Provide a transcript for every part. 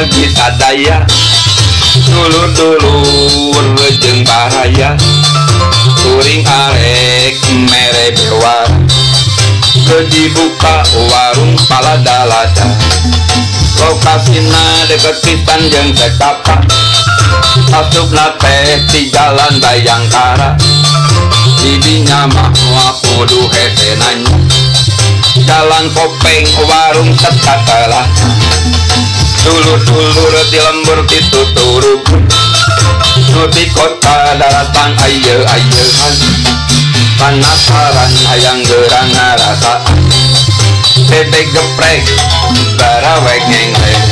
wargi sadaya dulur-dulur jeung bahaya kuring arek mere bewara teu dibuka warung paladalada lokasina deket pisan jeung Sekapa asupna teh di jalan Bayangkara didinya mah kudu hese nanya jalan Kopeng warung setkatalah dulur-dulur di lembur dituturuk nu di kota daratan aye-ayehan penasaran hayang gerang ngarasaan bebek geprek barawek ngengleng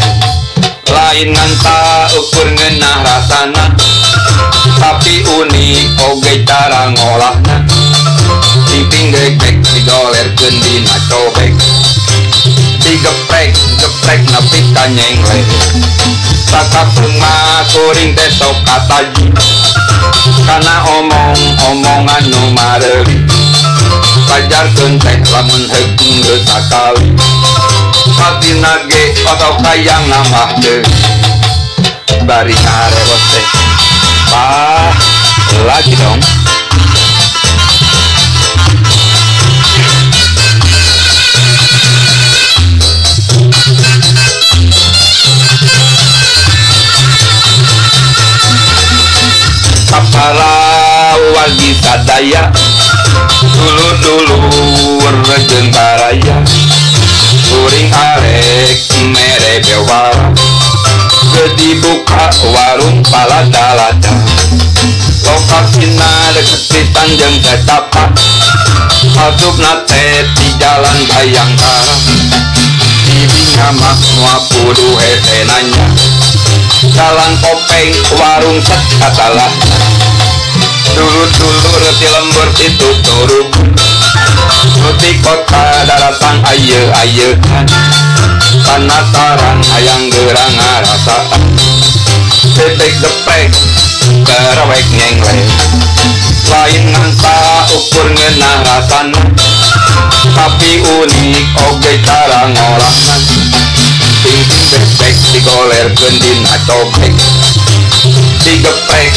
lain nganta ukur ngeunah rasana tapi unik oge cara ngolahna piping gebek digolerkeun dina cobek digeprek nepi ka nyengleng sakapeung mah kuring teh sok kataji kana omong-omongan nu mareuli pajarkeun teh lamun heung geus sakali satina ge otot kayang nambah teu bari ngareos teh lagi dong para wargi sadaya dulur-dulur jeung baraya kuring arek mere bewara teu dibuka warung paladalada lokasina deket pisan jeung Sekapa asupna teh di jalan Bayangkara didinya mah kudu hese nanya jalan Kopeng warung setkatalah dulur-dulur di lembur dituturuk nu di kota daratan aye-ayehan penasaran hayang gerang ngarasaan bebek geprek barawek ngengleng lain nganta ukur ngeunah rasana tapi unik oge cara ngolahna pingping bebek digolerkeun dina cobek digeprek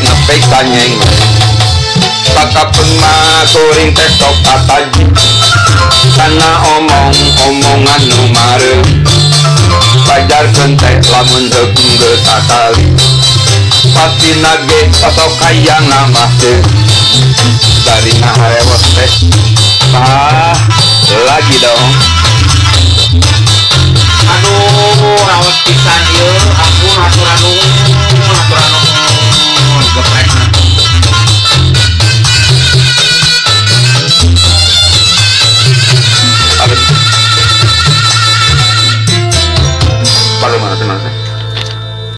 nepi ka nyengleng sakapeung mah kuring teh sok kataji kana omong-omongan nu mareuli pajarkeun teh lamun heung geus sakali satina ge sok hayang nambah teu bari ngahareos teh lagi dong aduh rawat pisan ieu ampun hatur anu